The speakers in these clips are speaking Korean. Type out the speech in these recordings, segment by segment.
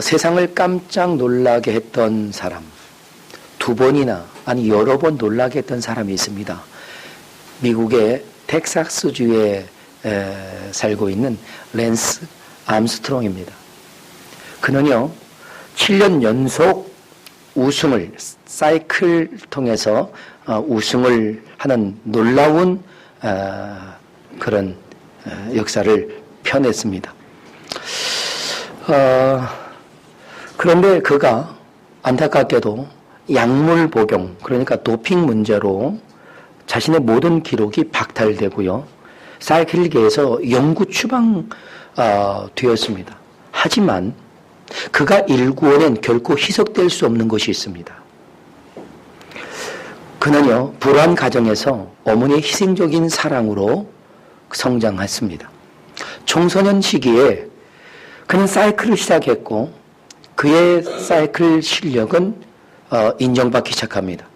세상을 깜짝 놀라게 했던 사람, 두 번이나 아니 여러 번 놀라게 했던 사람이 있습니다. 미국의 텍사스주에 살고 있는 랜스 암스트롱입니다. 그는요 7년 연속 우승을 사이클 통해서 우승을 하는 놀라운 그런 역사를 펴냈습니다. 그런데 그가 안타깝게도 약물 복용, 그러니까 도핑 문제로 자신의 모든 기록이 박탈되고요. 사이클계에서 영구 추방되었습니다. 하지만 그가 일구어낸 결코 희석될 수 없는 것이 있습니다. 그는요, 불우한 가정에서 어머니의 희생적인 사랑으로 성장했습니다. 청소년 시기에 그는 사이클을 시작했고 그의 사이클 실력은 인정받기 시작합니다.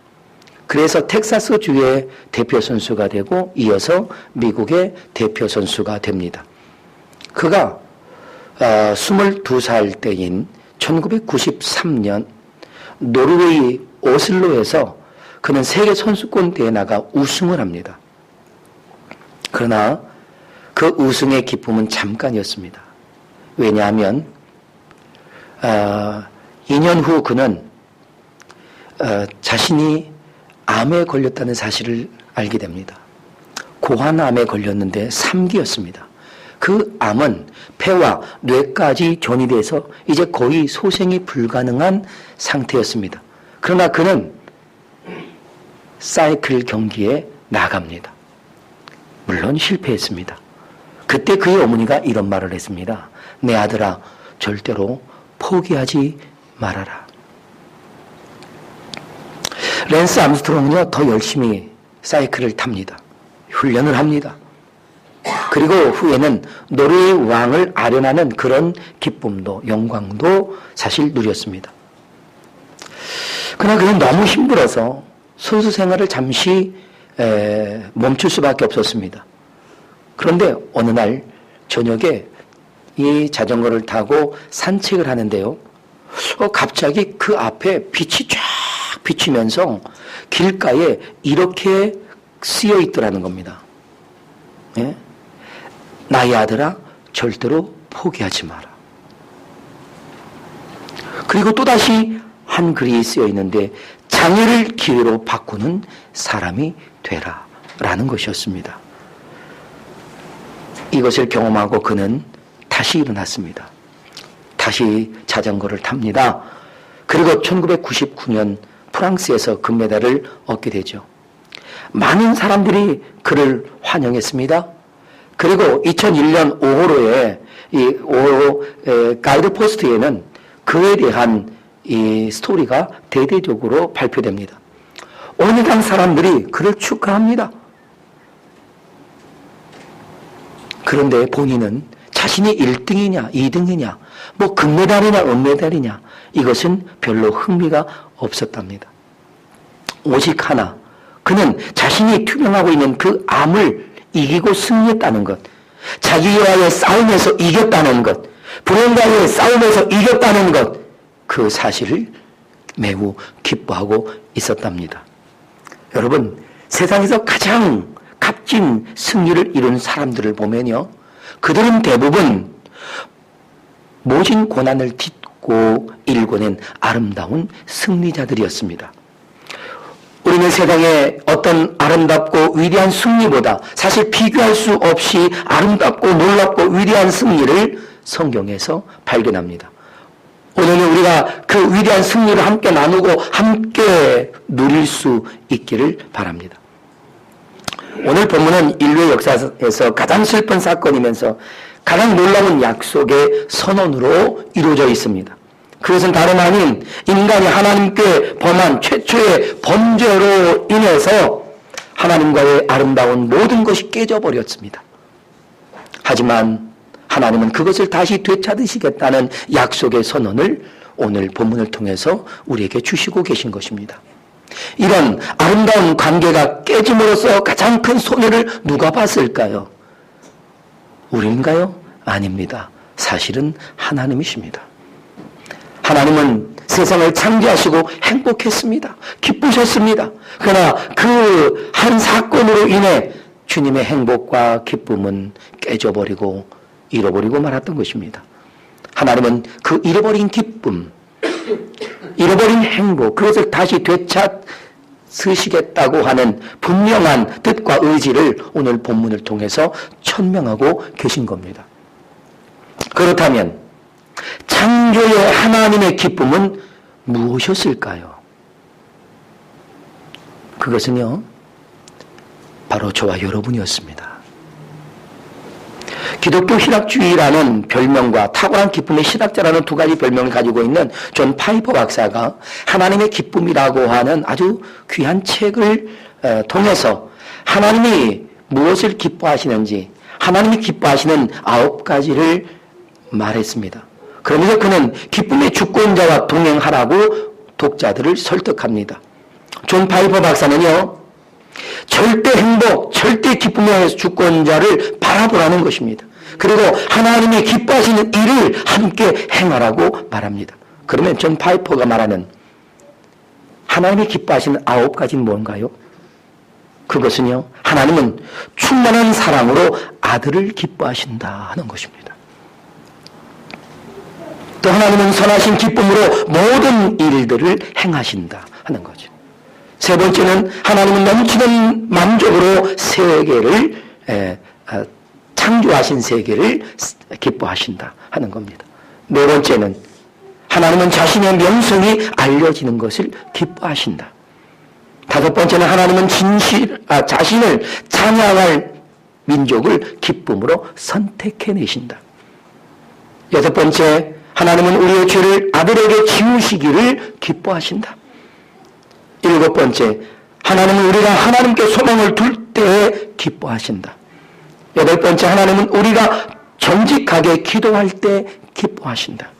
그래서 텍사스주의 대표 선수가 되고 이어서 미국의 대표 선수가 됩니다. 그가 22살 때인 1993년 노르웨이 오슬로에서 그는 세계 선수권 대회에 나가 우승을 합니다. 그러나 그 우승의 기쁨은 잠깐이었습니다. 왜냐하면 2년 후 그는 자신이 암에 걸렸다는 사실을 알게 됩니다. 고환암에 걸렸는데 3기였습니다. 그 암은 폐와 뇌까지 전이돼서 이제 거의 소생이 불가능한 상태였습니다. 그러나 그는 사이클 경기에 나갑니다. 물론 실패했습니다. 그때 그의 어머니가 이런 말을 했습니다. 내 아들아, 절대로 포기하지 말아라. 랜스 암스트롱은요, 더 열심히 사이클을 탑니다. 훈련을 합니다. 그리고 후에는 노르웨이 왕을 아련하는 그런 기쁨도 영광도 사실 누렸습니다. 그러나 그는 너무 힘들어서 선수 생활을 잠시 멈출 수밖에 없었습니다. 그런데 어느 날 저녁에 이 자전거를 타고 산책을 하는데요. 갑자기 그 앞에 빛이 쫙 비치면서 길가에 이렇게 쓰여 있더라는 겁니다. 예? 나의 아들아, 절대로 포기하지 마라. 그리고 또다시 한 글이 쓰여 있는데 장애를 기회로 바꾸는 사람이 되라 라는 것이었습니다. 이것을 경험하고 그는 다시 일어났습니다. 다시 자전거를 탑니다. 그리고 1999년 프랑스에서 금메달을 얻게 되죠. 많은 사람들이 그를 환영했습니다. 그리고 2001년 5호로에 이 5호 가이드 포스트에는 그에 대한 이 스토리가 대대적으로 발표됩니다. 어느 당 사람들이 그를 축하합니다. 그런데 본인은 자신이 1등이냐 2등이냐 뭐 금메달이냐 은메달이냐 이것은 별로 흥미가 없었답니다. 오직 하나, 그는 자신이 투병하고 있는 그 암을 이기고 승리했다는 것, 자기와의 싸움에서 이겼다는 것, 불행과의 싸움에서 이겼다는 것, 그 사실을 매우 기뻐하고 있었답니다. 여러분, 세상에서 가장 값진 승리를 이룬 사람들을 보면요, 그들은 대부분 모진 고난을 딛고 일궈낸 아름다운 승리자들이었습니다. 우리는 세상에 어떤 아름답고 위대한 승리보다 사실 비교할 수 없이 아름답고 놀랍고 위대한 승리를 성경에서 발견합니다. 오늘은 우리가 그 위대한 승리를 함께 나누고 함께 누릴 수 있기를 바랍니다. 오늘 본문은 인류의 역사에서 가장 슬픈 사건이면서 가장 놀라운 약속의 선언으로 이루어져 있습니다. 그것은 다름 아닌 인간이 하나님께 범한 최초의 범죄로 인해서 하나님과의 아름다운 모든 것이 깨져버렸습니다. 하지만 하나님은 그것을 다시 되찾으시겠다는 약속의 선언을 오늘 본문을 통해서 우리에게 주시고 계신 것입니다. 이런 아름다운 관계가 깨짐으로써 가장 큰 손해를 누가 봤을까요? 우리인가요? 아닙니다. 사실은 하나님이십니다. 하나님은 세상을 창조하시고 행복했습니다. 기쁘셨습니다. 그러나 그 한 사건으로 인해 주님의 행복과 기쁨은 깨져버리고 잃어버리고 말았던 것입니다. 하나님은 그 잃어버린 기쁨, 잃어버린 행복, 그것을 다시 되찾으시겠다고 하는 분명한 뜻과 의지를 오늘 본문을 통해서 천명하고 계신 겁니다. 그렇다면 창조의 하나님의 기쁨은 무엇이었을까요? 그것은요, 바로 저와 여러분이었습니다. 기독교 신학주의라는 별명과 탁월한 기쁨의 신학자라는 두 가지 별명을 가지고 있는 존 파이퍼 박사가 하나님의 기쁨이라고 하는 아주 귀한 책을 통해서 하나님이 무엇을 기뻐하시는지, 하나님이 기뻐하시는 9가지를 말했습니다. 그러면서 그는 기쁨의 주권자와 동행하라고 독자들을 설득합니다. 존 파이퍼 박사는요, 절대 행복, 절대 기쁨의 주권자를 바라보라는 것입니다. 그리고 하나님이 기뻐하시는 일을 함께 행하라고 말합니다. 그러면 존 파이퍼가 말하는 하나님이 기뻐하시는 9가지는 뭔가요? 그것은요, 하나님은 충만한 사랑으로 아들을 기뻐하신다 하는 것입니다. 또 하나님은 선하신 기쁨으로 모든 일들을 행하신다 하는 거죠. 세 번째는 하나님은 넘치는 만족으로 세계를 창조하신 세계를 기뻐하신다 하는 겁니다. 네 번째는 하나님은 자신의 명성이 알려지는 것을 기뻐하신다. 다섯 번째는 하나님은 자신을 찬양할 민족을 기쁨으로 선택해내신다. 여섯 번째, 하나님은 우리의 죄를 아들에게 지우시기를 기뻐하신다. 일곱 번째, 하나님은 우리가 하나님께 소망을 둘 때에 기뻐하신다. 여덟 번째, 하나님은 우리가 정직하게 기도할 때 기뻐하신다.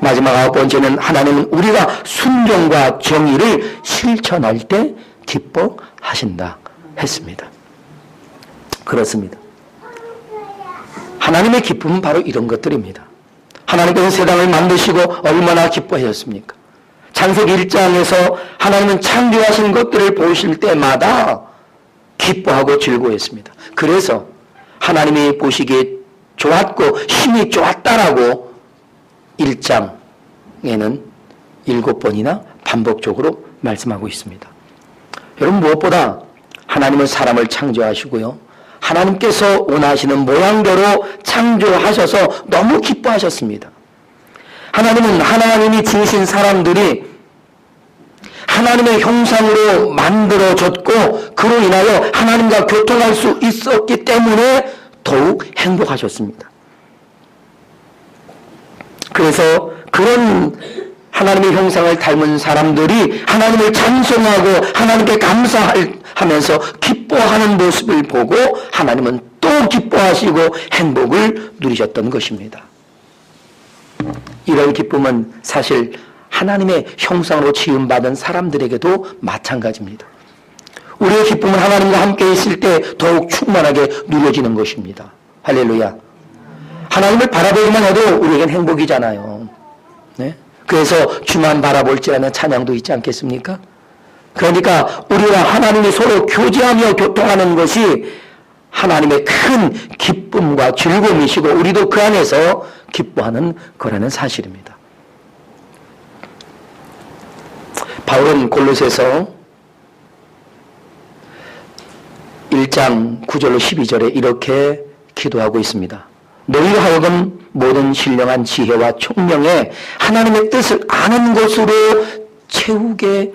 마지막 9번째는 하나님은 우리가 순종과 정의를 실천할 때 기뻐하신다 했습니다. 그렇습니다. 하나님의 기쁨은 바로 이런 것들입니다. 하나님께서 세상을 만드시고 얼마나 기뻐하셨습니까? 창세기 1장에서 하나님은 창조하신 것들을 보실 때마다 기뻐하고 즐거워했습니다. 그래서 하나님이 보시기에 좋았고 힘이 좋았다라고 1장에는 7번이나 반복적으로 말씀하고 있습니다. 여러분, 무엇보다 하나님은 사람을 창조하시고요, 하나님께서 원하시는 모양대로 창조하셔서 너무 기뻐하셨습니다. 하나님은 하나님이 지으신 사람들이 하나님의 형상으로 만들어졌고 그로 인하여 하나님과 교통할 수 있었기 때문에 더욱 행복하셨습니다. 그래서 그런 하나님의 형상을 닮은 사람들이 하나님을 찬송하고 하나님께 감사하면서 기뻐하는 모습을 보고 하나님은 또 기뻐하시고 행복을 누리셨던 것입니다. 이런 기쁨은 사실 하나님의 형상으로 지음받은 사람들에게도 마찬가지입니다. 우리의 기쁨은 하나님과 함께 있을 때 더욱 충만하게 누려지는 것입니다. 할렐루야. 하나님을 바라보기만 해도 우리에겐 행복이잖아요. 네? 그래서 주만 바라볼지라는 찬양도 있지 않겠습니까? 그러니까 우리와 하나님이 서로 교제하며 교통하는 것이 하나님의 큰 기쁨과 즐거움이시고 우리도 그 안에서 기뻐하는 거라는 사실입니다. 바울은 골로새서 1장 9절로 12절에 이렇게 기도하고 있습니다. 너희로 하여금 모든 신령한 지혜와 총명에 하나님의 뜻을 아는 것으로 채우게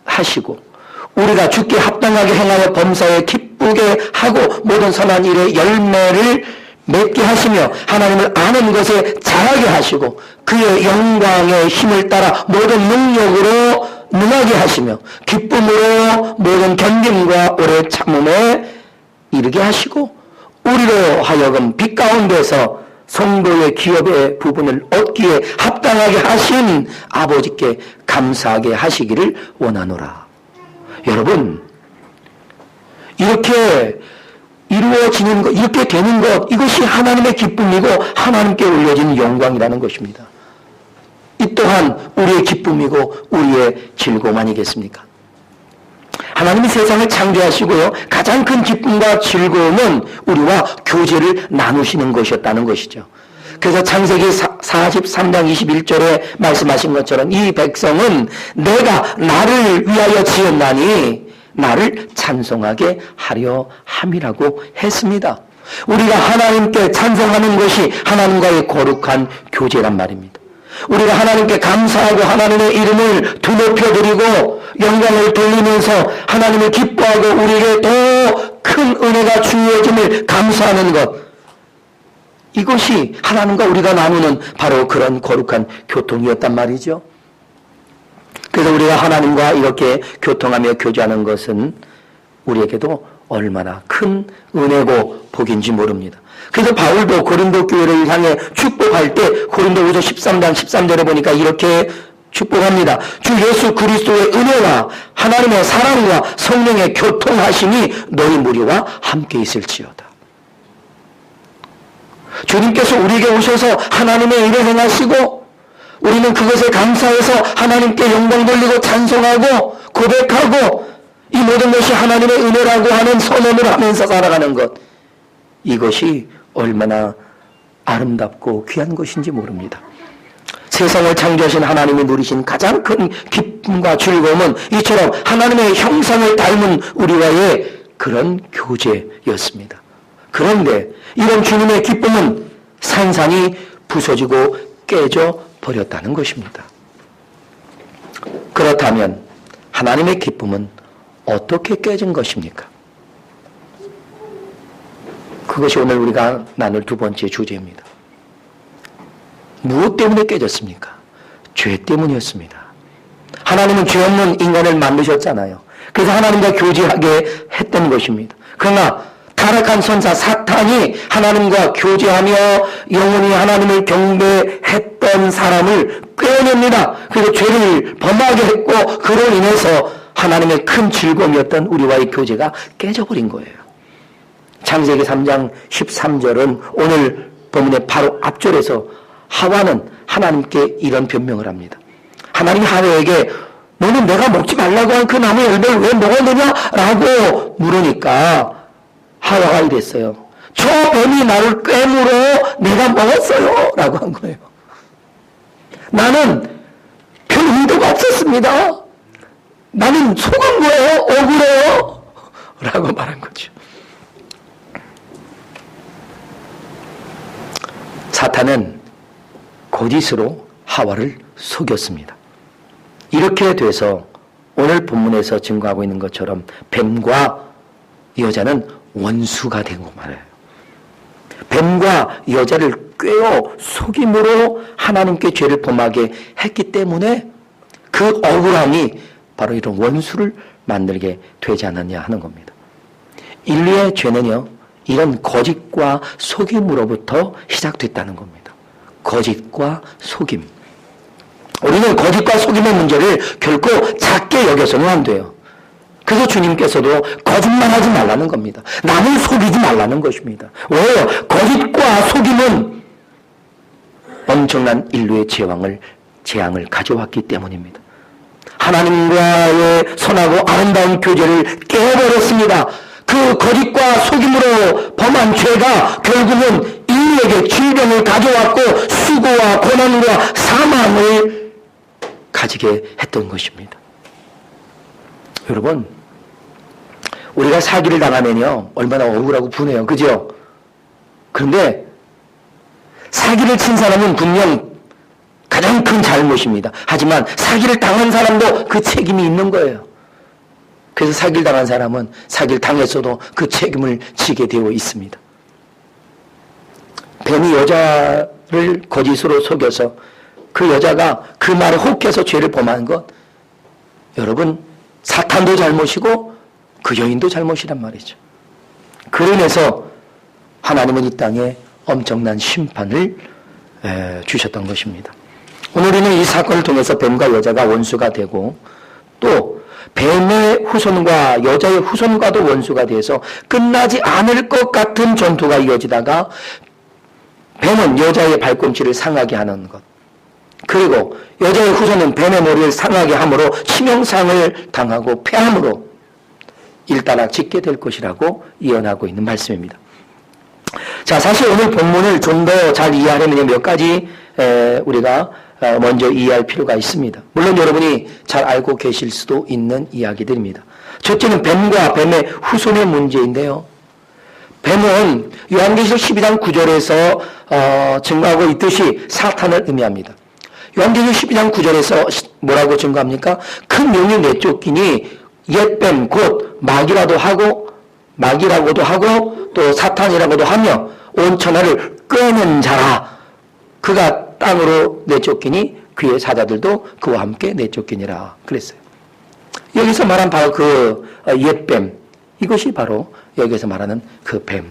하시고 우리가 주께 합당하게 행하여 범사에 기쁘게 하고 모든 선한 일의 열매를 맺게 하시며 하나님을 아는 것에 자라게 하시고 그의 영광의 힘을 따라 모든 능력으로 능하게 하시며 기쁨으로 모든 견딤과 오래 참음에 이르게 하시고 우리로 하여금 빛 가운데서 성도의 기업의 부분을 얻기에 합당하게 하신 아버지께 감사하게 하시기를 원하노라. 여러분, 이렇게 이루어지는 것, 이렇게 되는 것, 이것이 하나님의 기쁨이고 하나님께 올려진 영광이라는 것입니다. 이 또한 우리의 기쁨이고 우리의 즐거움 아니겠습니까? 하나님이 세상을 창조하시고요, 가장 큰 기쁨과 즐거움은 우리와 교제를 나누시는 것이었다는 것이죠. 그래서 창세기 43장 21절에 말씀하신 것처럼 이 백성은 내가 나를 위하여 지었나니 나를 찬송하게 하려 함이라고 했습니다. 우리가 하나님께 찬송하는 것이 하나님과의 거룩한 교제란 말입니다. 우리가 하나님께 감사하고 하나님의 이름을 두높여드리고 영광을 돌리면서 하나님을 기뻐하고 우리에게 더 큰 은혜가 주어짐을 감사하는 것, 이것이 하나님과 우리가 나누는 바로 그런 거룩한 교통이었단 말이죠. 그래서 우리가 하나님과 이렇게 교통하며 교제하는 것은 우리에게도 얼마나 큰 은혜고 복인지 모릅니다. 그래서 바울도 고린도 교회를 향해 축복할 때 고린도후서 13장 13절에 보니까 이렇게 축복합니다. 주 예수 그리스도의 은혜와 하나님의 사랑과 성령의 교통하심이 너희 무리와 함께 있을지어다. 주님께서 우리에게 오셔서 하나님의 일을 행하시고 우리는 그것에 감사해서 하나님께 영광 돌리고 찬송하고 고백하고 이 모든 것이 하나님의 은혜라고 하는 선언을 하면서 살아가는 것, 이것이 얼마나 아름답고 귀한 것인지 모릅니다. 세상을 창조하신 하나님이 누리신 가장 큰 기쁨과 즐거움은 이처럼 하나님의 형상을 닮은 우리와의 그런 교제였습니다. 그런데 이런 주님의 기쁨은 산산이 부서지고 깨져 버렸다는 것입니다. 그렇다면 하나님의 기쁨은 어떻게 깨진 것입니까? 그것이 오늘 우리가 나눌 두 번째 주제입니다. 무엇 때문에 깨졌습니까? 죄 때문이었습니다. 하나님은 죄 없는 인간을 만드셨잖아요. 그래서 하나님과 교제하게 했던 것입니다. 그러나 타락한 선사 사탄이 하나님과 교제하며 영원히 하나님을 경배했던 사람을 꿰어냅니다. 그래서 죄를 범하게 했고 그로 인해서 하나님의 큰 즐거움이었던 우리와의 교제가 깨져버린 거예요. 창세기 3장 13절은 오늘 본문의 바로 앞절에서 하와는 하나님께 이런 변명을 합니다. 하나님이 하와에게 너는 내가 먹지 말라고 한 그 나무 열매를 왜 먹었느냐? 라고 물으니까 하와가 이랬어요. 저 뱀이 나를 꿰물어 내가 먹었어요. 라고 한 거예요. 나는 별 의도가 없었습니다. 나는 속은 거예요. 억울해요. 라고 말한 거죠. 사탄은 거짓으로 하와를 속였습니다. 이렇게 돼서 오늘 본문에서 증거하고 있는 것처럼 뱀과 여자는 원수가 된 거 말이에요. 뱀과 여자를 꿰어 속임으로 하나님께 죄를 범하게 했기 때문에 그 억울함이 바로 이런 원수를 만들게 되지 않았냐 하는 겁니다. 인류의 죄는요, 이런 거짓과 속임으로부터 시작됐다는 겁니다. 거짓과 속임. 우리는 거짓과 속임의 문제를 결코 작게 여겨서는 안 돼요. 그래서 주님께서도 거짓말하지 말라는 겁니다. 남을 속이지 말라는 것입니다. 왜요? 거짓과 속임은 엄청난 인류의 재앙을 가져왔기 때문입니다. 하나님과의 선하고 아름다운 교제를 깨버렸습니다. 그 거짓과 속임으로 범한 죄가 결국은 인류에게 질병을 가져왔고 수고와 고난과 사망을 가지게 했던 것입니다. 여러분, 우리가 사기를 당하면요 얼마나 억울하고 분해요. 그죠? 그런데 사기를 친 사람은 분명 가장 큰 잘못입니다. 하지만 사기를 당한 사람도 그 책임이 있는 거예요. 그래서 사기를 당한 사람은 사기를 당했어도 그 책임을 지게 되어 있습니다. 뱀이 여자를 거짓으로 속여서 그 여자가 그 말에 혹해서 죄를 범한 것, 여러분, 사탄도 잘못이고 그 여인도 잘못이란 말이죠. 그로 인해서 하나님은 이 땅에 엄청난 심판을 주셨던 것입니다. 오늘 우리는 이 사건을 통해서 뱀과 여자가 원수가 되고 또 뱀의 후손과 여자의 후손과도 원수가 돼서 끝나지 않을 것 같은 전투가 이어지다가 뱀은 여자의 발꿈치를 상하게 하는 것, 그리고 여자의 후손은 뱀의 머리를 상하게 함으로 치명상을 당하고 패함으로 일단락 짓게 될 것이라고 예언하고 있는 말씀입니다. 자, 사실 오늘 본문을 좀 더 잘 이해하려면 몇 가지 우리가 먼저 이해할 필요가 있습니다. 물론 여러분이 잘 알고 계실 수도 있는 이야기들입니다. 첫째는 뱀과 뱀의 후손의 문제인데요. 뱀은 요한계시록 12장 9절에서 증거하고 있듯이 사탄을 의미합니다. 요한계시록 12장 9절에서 뭐라고 증거합니까? 큰 용이 내쫓기니 옛뱀 곧 마귀라고도 하고 또 사탄이라고도 하며 온 천하를 꿰는 자라. 그가 땅으로 내쫓기니 그의 사자들도 그와 함께 내쫓기니라 그랬어요. 여기서 말한 바로 그 옛뱀, 이것이 바로 여기서 말하는 그 뱀,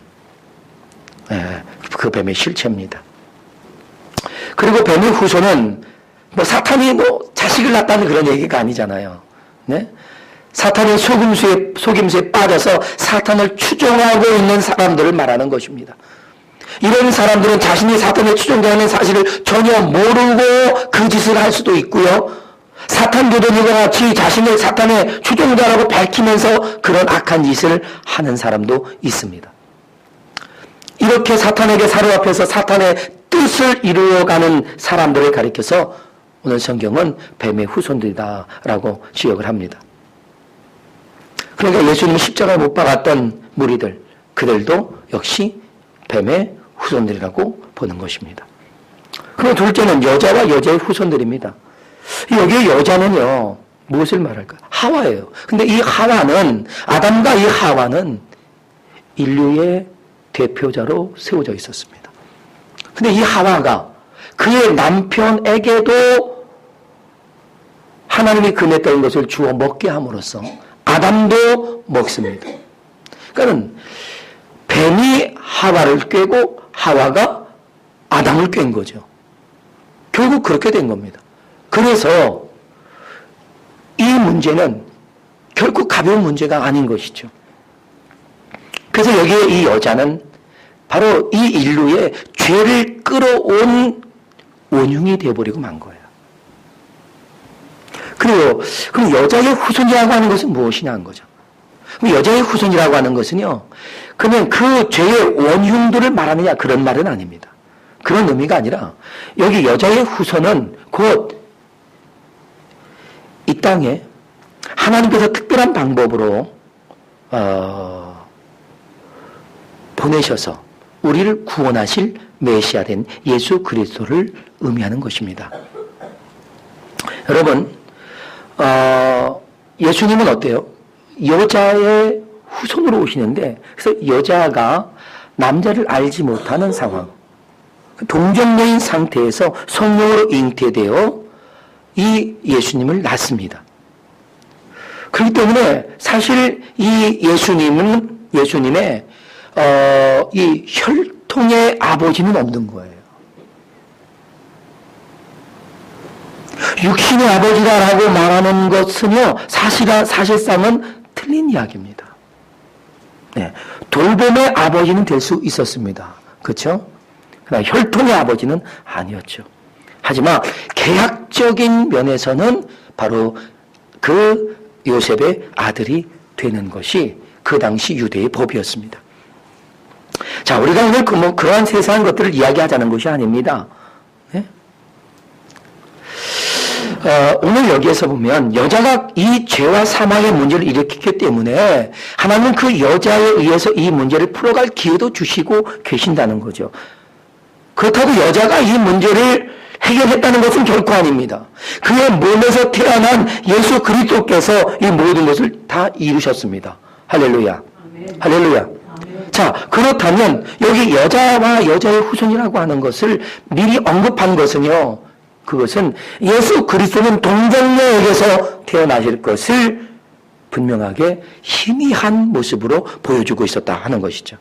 그 뱀의 실체입니다. 그리고 뱀의 후손은 사탄이 자식을 낳았다는 그런 얘기가 아니잖아요. 네? 사탄이 속임수에 빠져서 사탄을 추종하고 있는 사람들을 말하는 것입니다. 이런 사람들은 자신이 사탄의 추종자라는 사실을 전혀 모르고 그 짓을 할 수도 있고요. 사탄 교도들과 같이 자신을 사탄의 추종자라고 밝히면서 그런 악한 짓을 하는 사람도 있습니다. 이렇게 사탄에게 사로잡혀서 사탄의 뜻을 이루어가는 사람들을 가리켜서 오늘 성경은 뱀의 후손들이다라고 지적을 합니다. 그러니까 예수님이 십자가에 못 박았던 무리들, 그들도 역시 뱀의 후손들이라고 보는 것입니다. 그리고 둘째는 여자와 여자의 후손들입니다. 여기에 여자는요, 무엇을 말할까요? 하와예요. 근데 이 하와는, 아담과 이 하와는 인류의 대표자로 세워져 있었습니다. 근데 이 하와가 그의 남편에게도 하나님이 금했던 것을 주어 먹게 함으로써 아담도 먹습니다. 그러니까 뱀이 하와를 꿰고 하와가 아담을 꿰인 거죠. 결국 그렇게 된 겁니다. 그래서 이 문제는 결국 가벼운 문제가 아닌 것이죠. 그래서 여기에 이 여자는 바로 이 인류의 죄를 끌어온 원흉이 되어버리고 만 거예요. 그리고 그럼 여자의 후손이라고 하는 것은 무엇이냐 하는 거죠. 그럼 여자의 후손이라고 하는 것은요, 그러면 그 죄의 원흉들을 말하느냐 그런 말은 아닙니다. 그런 의미가 아니라 여기 여자의 후손은 곧 이 땅에 하나님께서 특별한 방법으로 보내셔서 우리를 구원하실 메시아된 예수 그리스도를 의미하는 것입니다. 여러분, 예수님은 어때요? 여자의 후손으로 오시는데, 그래서 여자가 남자를 알지 못하는 상황, 동정녀인 상태에서 성령으로 잉태되어 이 예수님을 낳습니다. 그렇기 때문에 사실 이 예수님의 이 혈통의 아버지는 없는 거예요. 육신의 아버지라고 말하는 것은요, 사실상은 틀린 이야기입니다. 네, 돌봄의 아버지는 될 수 있었습니다. 그렇죠? 그러나 혈통의 아버지는 아니었죠. 하지만 계약적인 면에서는 바로 그 요셉의 아들이 되는 것이 그 당시 유대의 법이었습니다. 자, 우리가 오늘 그러한 세세한 것들을 이야기하자는 것이 아닙니다. 네? 오늘 여기에서 보면 여자가 이 죄와 사망의 문제를 일으켰기 때문에 하나님은 그 여자에 의해서 이 문제를 풀어갈 기회도 주시고 계신다는 거죠. 그렇다고 여자가 이 문제를 해결했다는 것은 결코 아닙니다. 그의 몸에서 태어난 예수 그리스도께서 이 모든 것을 다 이루셨습니다. 할렐루야. 아멘. 할렐루야. 아멘. 자, 그렇다면 여기 여자와 여자의 후손이라고 하는 것을 미리 언급한 것은요, 그것은 예수 그리스도는 동정녀에게서 태어나실 것을 분명하게 희미한 모습으로 보여주고 있었다 하는 것이죠.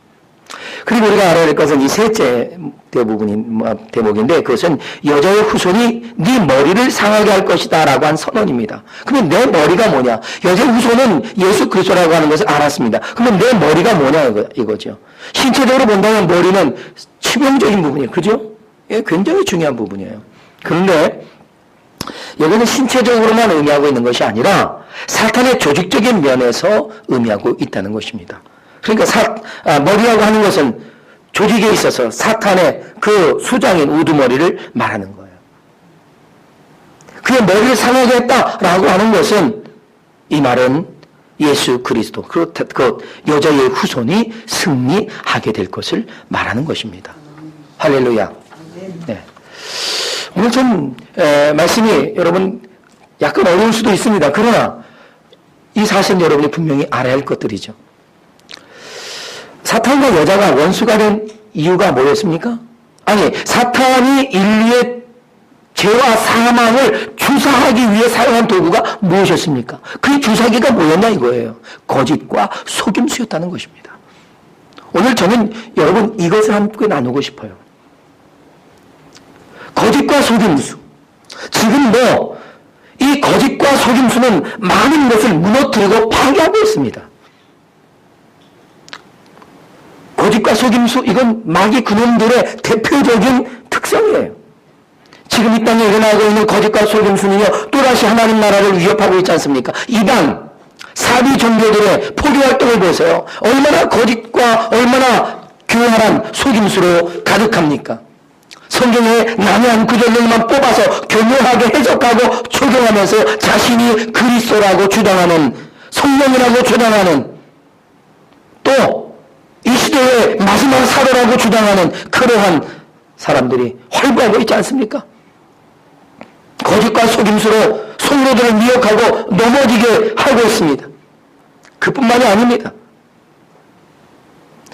그리고 우리가 알아야 될 것은 이 셋째 대목인데, 그것은 여자의 후손이 네 머리를 상하게 할 것이다 라고 한 선언입니다. 그러면 내 머리가 뭐냐? 여자의 후손은 예수 그리스도라고 하는 것을 알았습니다. 그러면 내 머리가 뭐냐 이거죠. 신체적으로 본다면 머리는 치명적인 부분이에요. 그죠? 이게 굉장히 중요한 부분이에요. 그런데 여기는 신체적으로만 의미하고 있는 것이 아니라 사탄의 조직적인 면에서 의미하고 있다는 것입니다. 그러니까 머리라고 하는 것은 조직에 있어서 사탄의 그 수장인 우두머리를 말하는 거예요. 그의 머리를 상하게 했다라고 하는 것은 이 말은 예수 그리스도 그 여자의 후손이 승리하게 될 것을 말하는 것입니다. 할렐루야. 네. 오늘 좀 말씀이 여러분 약간 어려울 수도 있습니다. 그러나 이 사실은 여러분이 분명히 알아야 할 것들이죠. 사탄과 여자가 원수가 된 이유가 뭐였습니까? 아니, 사탄이 인류의 죄와 사망을 주사하기 위해 사용한 도구가 무엇이었습니까? 그 주사기가 뭐였냐 이거예요. 거짓과 속임수였다는 것입니다. 오늘 저는 여러분 이것을 함께 나누고 싶어요. 거짓과 속임수. 지금도 이 거짓과 속임수는 많은 것을 무너뜨리고 파괴하고 있습니다. 거짓과 속임수, 이건 마귀 그놈들의 대표적인 특성이에요. 지금 이 땅에 일어나고 있는 거짓과 속임수는요, 또다시 하나님 나라를 위협하고 있지 않습니까? 이방, 사비 종교들의 포교 활동을 보세요. 얼마나 거짓과 얼마나 교활한 속임수로 가득합니까? 성경에 난해한 구절들만 뽑아서 교묘하게 해석하고 적용하면서 자신이 그리스도라고 주장하는, 성령이라고 주장하는, 또 이 시대의 마지막 사도라고 주장하는 그러한 사람들이 활보하고 있지 않습니까? 거짓과 속임수로 성도들을 미혹하고 넘어지게 하고 있습니다. 그뿐만이 아닙니다.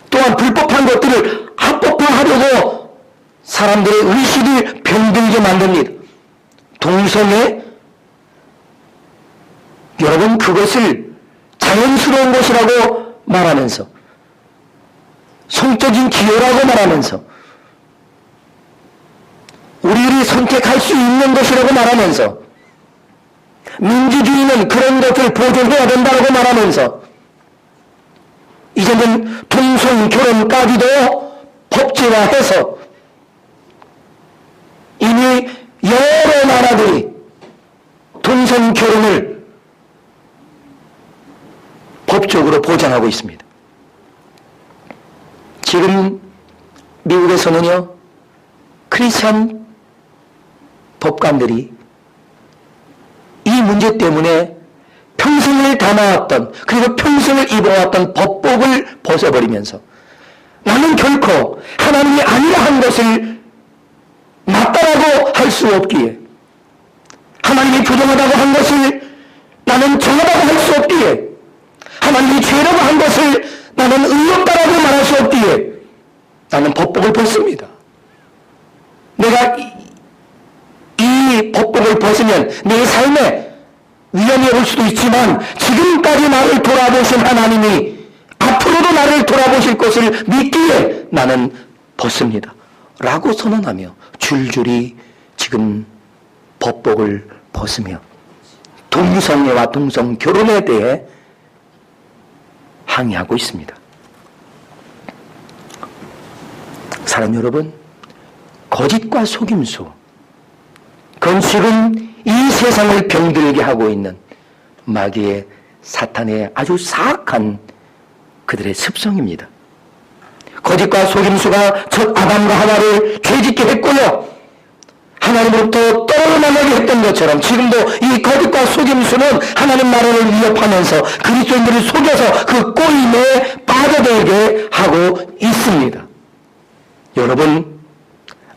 또한 불법한 것들을 합법화하려고 사람들의 의식을 병들게 만듭니다. 동성애, 여러분 그것을 자연스러운 것이라고 말하면서, 성적인 기여라고 말하면서, 우리를 선택할 수 있는 것이라고 말하면서, 민주주의는 그런 것을 보존해야 된다고 말하면서, 이제는 동성 결혼까지도 법제화해서 이미 여러 나라들이 동성 결혼을 법적으로 보장하고 있습니다. 지금 미국에서는요, 크리스찬 법관들이 이 문제 때문에 평생을 담아왔던, 그리고 평생을 입어왔던 법복을 벗어버리면서 나는 결코 하나님이 아니라 한 것을 맞다라고 할 수 없기에, 하나님이 부정하다고 한 것을 나는 정하다고 할 수 없기에, 하나님이 죄라고 한 것을 나는 의롭다라고 말할 수 없기에 나는 법복을 벗습니다. 내가 이 법복을 벗으면 내 삶에 위험이 올 수도 있지만 지금까지 나를 돌아보신 하나님이 앞으로도 나를 돌아보실 것을 믿기에 나는 벗습니다. 라고 선언하며 줄줄이 지금 법복을 벗으며 동성애와 동성 결혼에 대해 항의하고 있습니다. 사람 여러분, 거짓과 속임수, 그건 지금 이 세상을 병들게 하고 있는 마귀의, 사탄의 아주 사악한 그들의 습성입니다. 거짓과 속임수가 첫 아담과 하와를 죄짓게 했고요, 하나님으로부터 떠나게 했던 것처럼 지금도 이 거짓과 속임수는 하나님 나라를 위협하면서 그리스도인들을 속여서 그 꼬임에 빠져들게 하고 있습니다. 여러분,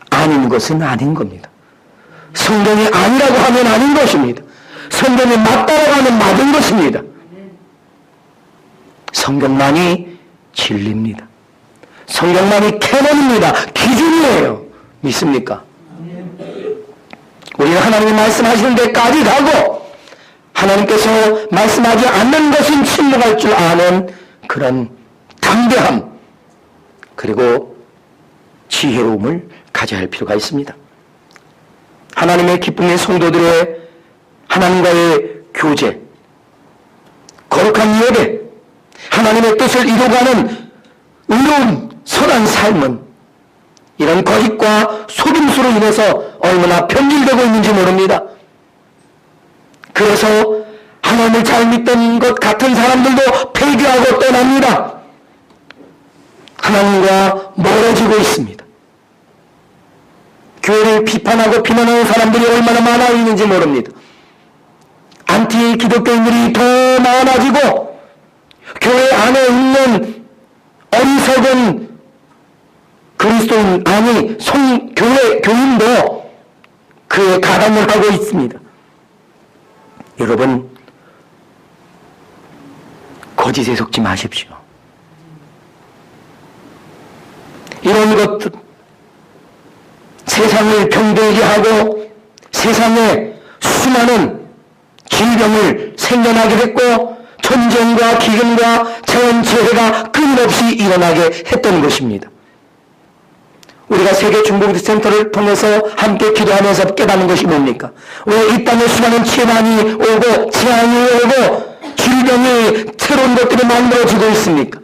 아닌 것은 아닌 겁니다. 성경이 아니라고 하면 아닌 것입니다. 성경이 맞다라고 하면 맞은 것입니다. 성경만이 진리입니다. 성경만이 캐논입니다. 기준이에요. 믿습니까? 우리는 하나님이 말씀하시는 데까지 가고 하나님께서 말씀하지 않는 것은 침묵할 줄 아는 그런 담대함, 그리고 지혜로움을 가져야 할 필요가 있습니다. 하나님의 기쁨의 성도들의 하나님과의 교제, 거룩한 예배, 하나님의 뜻을 이루어가는 의로운 선한 삶은 이런 거짓과 속임수로 인해서 얼마나 변질되고 있는지 모릅니다. 그래서 하나님을 잘 믿던 것 같은 사람들도 폐교하고 떠납니다. 하나님과 멀어지고 있습니다. 교회를 비판하고 비난하는 사람들이 얼마나 많아 있는지 모릅니다. 안티 기독교인들이 더 많아지고 교회 안에 있는 어리석은 그리스도인 아니 교회 교인도 그에 가담을 하고 있습니다. 여러분, 거짓에 속지 마십시오. 이런 것들 세상을 병들게 하고 세상에 수많은 질병을 생겨나게 했고 전쟁과 기근과 자연재해가 끊임없이 일어나게 했던 것입니다. 우리가 세계 중보기도센터를 통해서 함께 기도하면서 깨닫는 것이 뭡니까? 왜 이 땅에 수많은 재난이 오고 재앙이 오고 질병이 새로운 것들이 만들어지고 있습니까?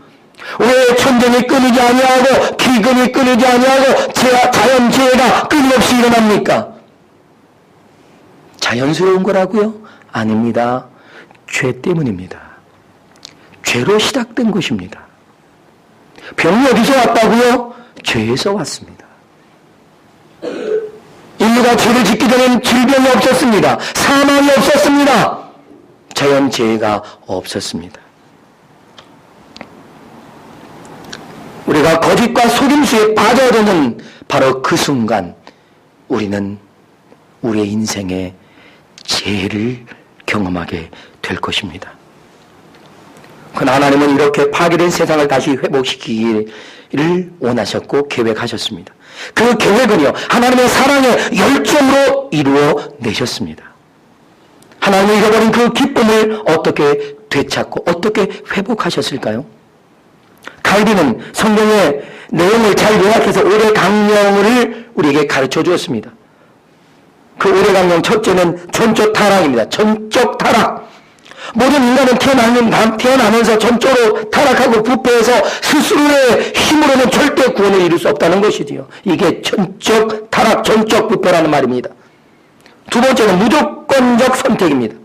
왜 전쟁이 끊이지 아니하고 기근이 끊이지 아니하고 자연재해가 끊임없이 일어납니까? 자연스러운 거라고요? 아닙니다. 죄 때문입니다. 죄로 시작된 것입니다. 병이 어디서 왔다고요? 죄에서 왔습니다. 인류가 죄를 짓기 전에는 질병이 없었습니다. 사망이 없었습니다. 자연재해가 없었습니다. 우리가 거짓과 속임수에 빠져드는 바로 그 순간 우리는 우리의 인생에 재해를 경험하게 될 것입니다. 그러나 하나님은 이렇게 파괴된 세상을 다시 회복시키기를 원하셨고 계획하셨습니다. 그 계획은요, 하나님의 사랑의 열정으로 이루어내셨습니다. 하나님이 잃어버린 그 기쁨을 어떻게 되찾고 어떻게 회복하셨을까요? 칼빈은 성경의 내용을 잘 요약해서 오래강령을 우리에게 가르쳐 주었습니다. 그 오래강령 첫째는 전적 타락입니다. 전적 타락. 모든 인간은 태어나면서 전적으로 타락하고 부패해서 스스로의 힘으로는 절대 구원을 이룰 수 없다는 것이지요. 이게 전적 타락, 전적 부패라는 말입니다. 두 번째는 무조건적 선택입니다.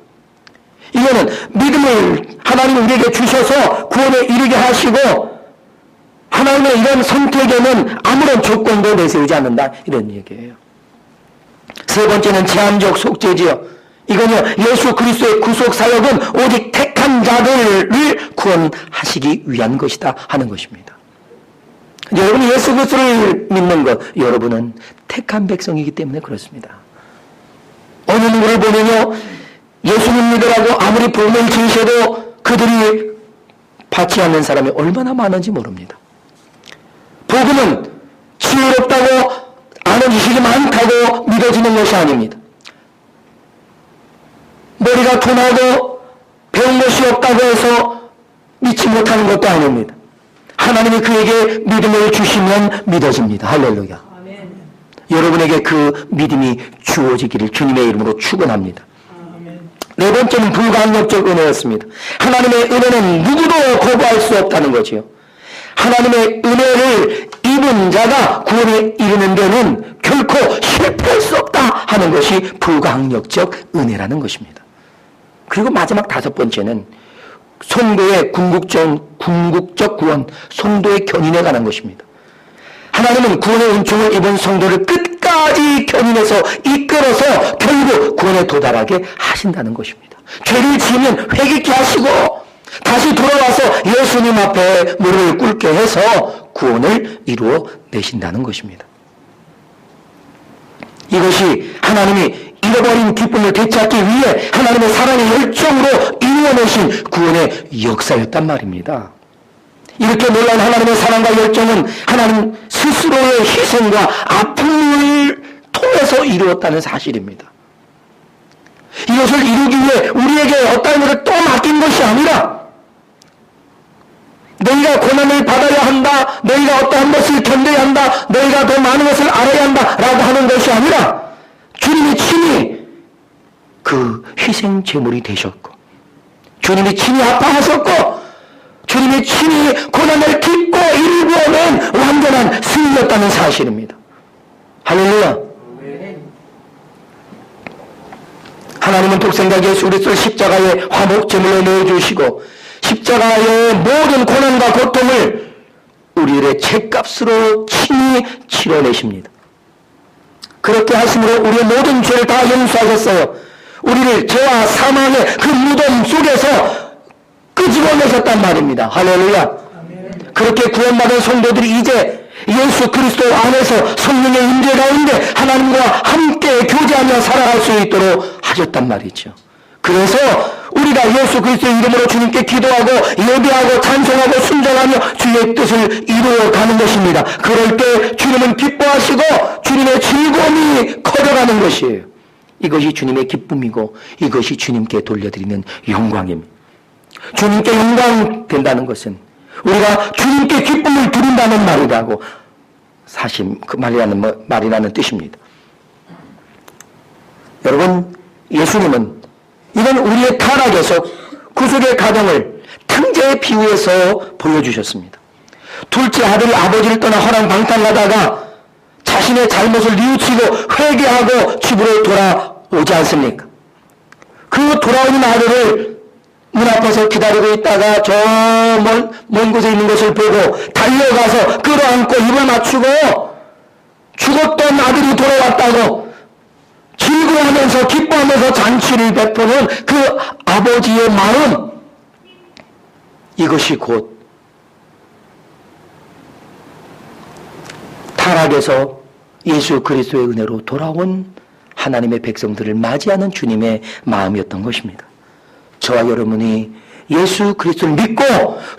이거는 믿음을 하나님이 우리에게 주셔서 구원에 이르게 하시고 하나님의 이런 선택에는 아무런 조건도 내세우지 않는다, 이런 얘기예요. 세 번째는 제한적 속죄지요. 이건요, 예수 그리스도의 구속 사역은 오직 택한 자들을 구원하시기 위한 것이다 하는 것입니다. 여러분이 예수 그리스도를 믿는 것, 여러분은 택한 백성이기 때문에 그렇습니다. 어느 누구를 보면요, 예수님 믿으라고 아무리 복음을 지으셔도 그들이 받지 않는 사람이 얼마나 많은지 모릅니다. 복음은 지혜롭다고 아는 지식이 많다고 믿어지는 것이 아닙니다. 머리가 둔하고 배운 것이 없다고 해서 믿지 못하는 것도 아닙니다. 하나님이 그에게 믿음을 주시면 믿어집니다. 할렐루야. 아멘. 여러분에게 그 믿음이 주어지기를 주님의 이름으로 축원합니다. 네 번째는 불가항력적 은혜였습니다. 하나님의 은혜는 누구도 거부할 수 없다는 거지요. 하나님의 은혜를 입은 자가 구원에 이르는 데는 결코 실패할 수 없다 하는 것이 불가항력적 은혜라는 것입니다. 그리고 마지막 다섯 번째는 성도의 궁극적 구원, 성도의 견인에 관한 것입니다. 하나님은 구원의 은총을 입은 성도를 끝까지 견인해서 이끌어서 결국 구원에 도달하게 하신다는 것입니다. 죄를 지으면 회개케 하시고 다시 돌아와서 예수님 앞에 무릎을 꿇게 해서 구원을 이루어 내신다는 것입니다. 이것이 하나님이 잃어버린 기쁨을 되찾기 위해 하나님의 사랑의 열정으로 이루어내신 구원의 역사였단 말입니다. 이렇게 놀라운 하나님의 사랑과 열정은 하나님 스스로의 희생과 아픔을 통해서 이루었다는 사실입니다. 이것을 이루기 위해 우리에게 어떤 것을 또 맡긴 것이 아니라 너희가 고난을 받아야 한다, 너희가 어떠한 것을 견뎌야 한다, 너희가 더 많은 것을 알아야 한다 라고 하는 것이 아니라 주님이 친히 그 희생 제물이 되셨고 주님이 친히 아파하셨고 주님이 친히 고난을 딛고 일구어낸 완전한 승리였다는 사실입니다. 할렐루야. 하나님은 독생자 예수 그리스도를 십자가의 화목제물로 내어주시고 십자가의 모든 고난과 고통을 우리의 죄값으로 친히 치러내십니다. 그렇게 하심으로 우리의 모든 죄를 다 용서하셨어요. 우리를 죄와 사망의 그 무덤 속에서 끄집어내셨단 말입니다. 할렐루야. 그렇게 구원받은 성도들이 이제 예수 그리스도 안에서 성령의 임재 가운데 하나님과 함께 교제하며 살아갈 수 있도록 하셨단 말이죠. 그래서 우리가 예수 그리스도의 이름으로 주님께 기도하고 예배하고 찬송하고 순종하며 주의 뜻을 이루어가는 것입니다. 그럴 때 주님은 기뻐하시고 주님의 즐거움이 커져가는 것이에요. 이것이 주님의 기쁨이고 이것이 주님께 돌려드리는 영광입니다. 주님께 영광 된다는 것은 우리가 주님께 기쁨을 드린다는 말이라고 사실 그 말이라는 뜻입니다. 여러분, 예수님은 이런 우리의 타락에서 구속의 과정을 탕자의 비유에서 보여주셨습니다. 둘째 아들이 아버지를 떠나 허랑방탕하다가 자신의 잘못을 뉘우치고 회개하고 집으로 돌아오지 않습니까? 그 돌아오는 아들을 문 앞에서 기다리고 있다가 저 먼 곳에 있는 것을 보고 달려가서 끌어안고 입을 맞추고 죽었던 아들이 돌아왔다고 즐거워하면서 기뻐하면서 잔치를 베푸는 그 아버지의 마음, 이것이 곧 타락에서 예수 그리스도의 은혜로 돌아온 하나님의 백성들을 맞이하는 주님의 마음이었던 것입니다. 저와 여러분이 예수 그리스도를 믿고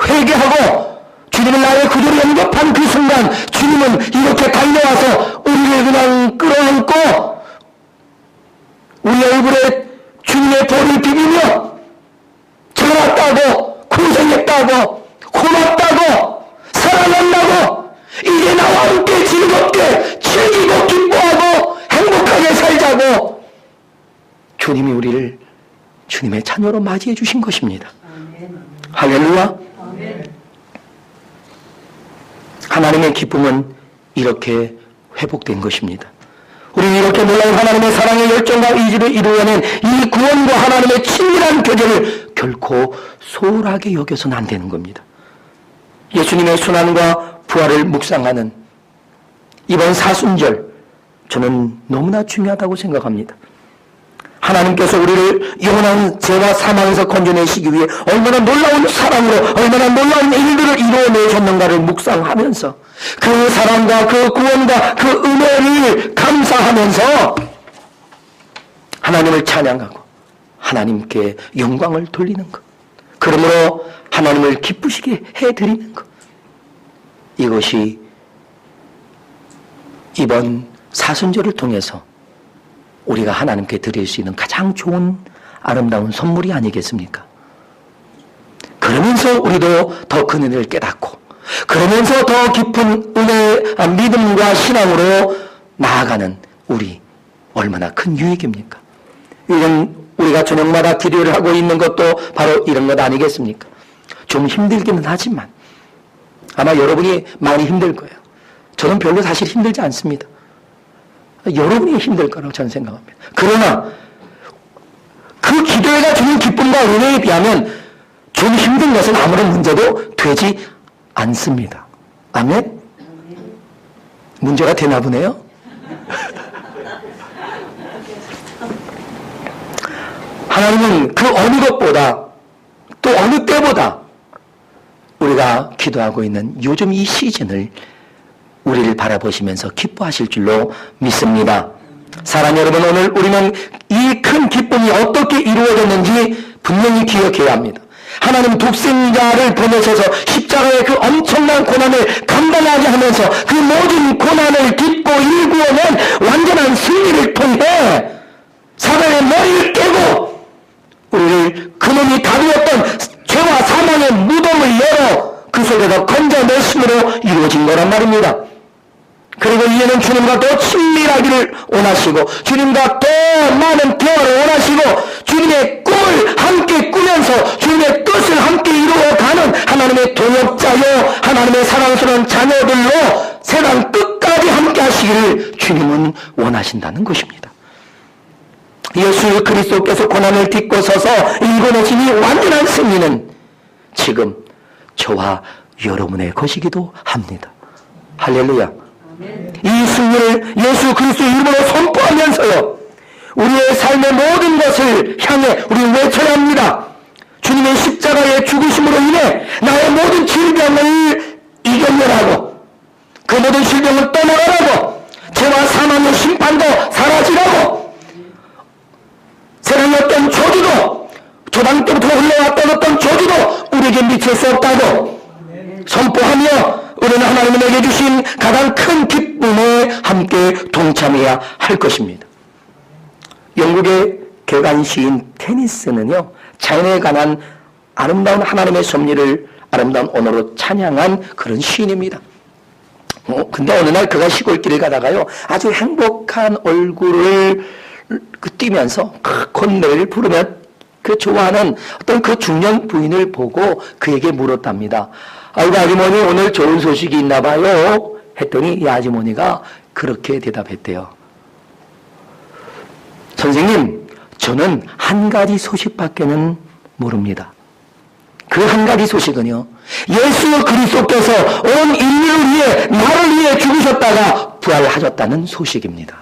회개하고 주님을 나의 구주로 영접한 그 순간 주님은 이렇게 달려와서 우리를 그냥 끌어안고 우리 얼굴에 주님의 볼을 비비며 잘왔다고 고생했다고 고맙다고 사랑한다고 이제 나와 함께 즐겁게 즐기고 기뻐하고 행복하게 살자고 주님이 우리를 주님의 자녀로 맞이해 주신 것입니다. 할렐루야. 하나님의 기쁨은 이렇게 회복된 것입니다. 우리는 이렇게 놀라운 하나님의 사랑의 열정과 의지를 이루어낸 이 구원과 하나님의 친밀한 교제를 결코 소홀하게 여겨서는 안 되는 겁니다. 예수님의 순환과 부활을 묵상하는 이번 사순절, 저는 너무나 중요하다고 생각합니다. 하나님께서 우리를 영원한 죄와 사망에서 건져내시기 위해 얼마나 놀라운 사랑으로 얼마나 놀라운 일들을 이루어내셨는가를 묵상하면서 그 사랑과 그 구원과 그 은혜를 감사하면서 하나님을 찬양하고 하나님께 영광을 돌리는 것, 그러므로 하나님을 기쁘시게 해드리는 것, 이것이 이번 사순절을 통해서 우리가 하나님께 드릴 수 있는 가장 좋은 아름다운 선물이 아니겠습니까? 그러면서 우리도 더 큰 은혜를 깨닫고 그러면서 더 깊은 은혜, 믿음과 신앙으로 나아가는 우리 얼마나 큰 유익입니까? 이런 우리가 저녁마다 기도를 하고 있는 것도 바로 이런 것 아니겠습니까? 좀 힘들기는 하지만 아마 여러분이 많이 힘들 거예요. 저는 별로 사실 힘들지 않습니다. 여러분이 힘들 거라고 저는 생각합니다. 그러나 그 기도회가 주는 기쁨과 은혜에 비하면 좀 힘든 것은 아무런 문제도 되지 않습니다. 아멘? 문제가 되나 보네요. 하나님은 그 어느 것보다 또 어느 때보다 우리가 기도하고 있는 요즘 이 시즌을 우리를 바라보시면서 기뻐하실 줄로 믿습니다. 사랑 여러분, 오늘 우리는 이 큰 기쁨이 어떻게 이루어졌는지 분명히 기억해야 합니다. 하나님 독생자를 보내셔서 십자가의 그 엄청난 고난을 감당하게 하면서 그 모든 고난을 딛고 일구어낸 완전한 승리를 통해 사단의 머리를 깨고 우리를 그놈이 다루었던 죄와 사망의 무덤을 열어 그 속에서 건져내심으로 이루어진 거란 말입니다. 그리고 이제는 주님과 더 친밀하기를 원하시고 주님과 더 많은 대화를 원하시고 주님의 꿈을 함께 꾸면서 주님의 뜻을 함께 이루어가는 하나님의 동역자요 하나님의 사랑스러운 자녀들로 세상 끝까지 함께 하시기를 주님은 원하신다는 것입니다. 예수 그리스도께서 고난을 딛고 서서 이뤄내시니 완전한 승리는 지금 저와 여러분의 것이기도 합니다. 할렐루야. 이 승리를 예수 그리스도 이름으로 선포하면서요, 우리의 삶의 모든 것을 향해 우리는 외쳐야 합니다. 주님의 십자가의 죽으심으로 인해 나의 모든 질병을 이겨내라고, 그 모든 질병을 떠나가라고, 죄와 사망의 심판도 사라지라고, 세상의 어떤 저주도, 조당 때부터 흘러왔던 어떤 저주도 우리에게 미칠 수 없다고 선포하며 우리는 하나님에게 주신 가장 큰 기쁨에 함께 동참해야 할 것입니다. 영국의 개간 시인 테니스는요, 자연에 관한 아름다운 하나님의 섭리를 아름다운 언어로 찬양한 그런 시인입니다. 근데 어느 날 그가 시골길을 가다가요, 아주 행복한 얼굴을 띄면서 콧노래를 부르며 그 좋아하는 어떤 그 중년 부인을 보고 그에게 물었답니다. 아이고, 아주머니 오늘 좋은 소식이 있나 봐요. 했더니 이 아주머니가 그렇게 대답했대요. 선생님, 저는 한 가지 소식밖에는 모릅니다. 그 한 가지 소식은요, 예수 그리스도께서 온 인류를 위해, 나를 위해 죽으셨다가 부활하셨다는 소식입니다.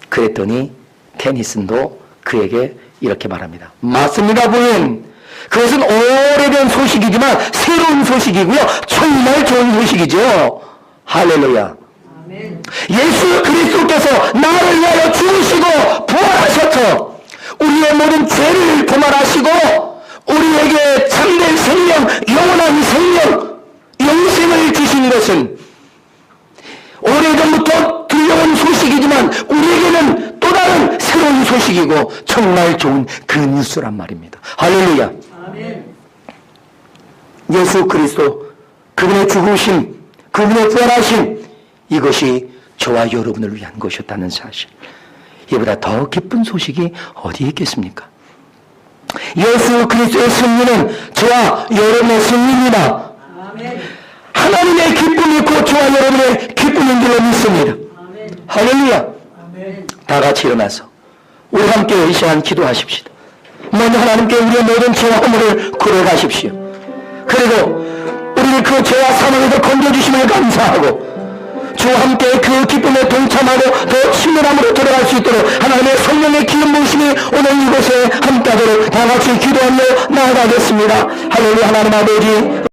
그랬더니 테니슨도 그에게 이렇게 말합니다. 맞습니다, 부인. 그것은 오래된 소식이지만 새로운 소식이고요, 정말 좋은 소식이죠. 할렐루야. 아멘. 예수 그리스도께서 나를 위하여 죽으시고 부활하셨죠. 우리의 모든 죄를 고발하시고 우리에게 참된 생명, 영원한 생명, 영생을 주신 것은 오래전부터 들려온 소식이지만 우리에게는 또 다른 새로운 소식이고 정말 좋은 그 뉴스란 말입니다. 할렐루야. 아멘. 예수 그리스도, 그분의 죽으심, 그분의 부활하심, 이것이 저와 여러분을 위한 것이었다는 사실, 이보다 더 기쁜 소식이 어디 있겠습니까? 예수 그리스도의 승리는 저와 여러분의 승리입니다. 아멘. 하나님의 기쁨이 곧 저와 여러분의 기쁨인 줄로 믿습니다. 아멘. 할렐루야. 아멘. 다 같이 일어나서 우리 함께 이 시간 기도하십시다. 먼저 하나님께 우리의 모든 죄와 허물을 고백하십시오. 그리고 우리를 그 죄와 사망에서 건져주심을 감사하고 주와 함께 그 기쁨에 동참하고 더 친밀함으로 들어갈 수 있도록 하나님의 성령의 기름 부으심이 오늘 이곳에 함께하도록 다 같이 기도하며 나아가겠습니다. 할렐루야. 하나님 아버지,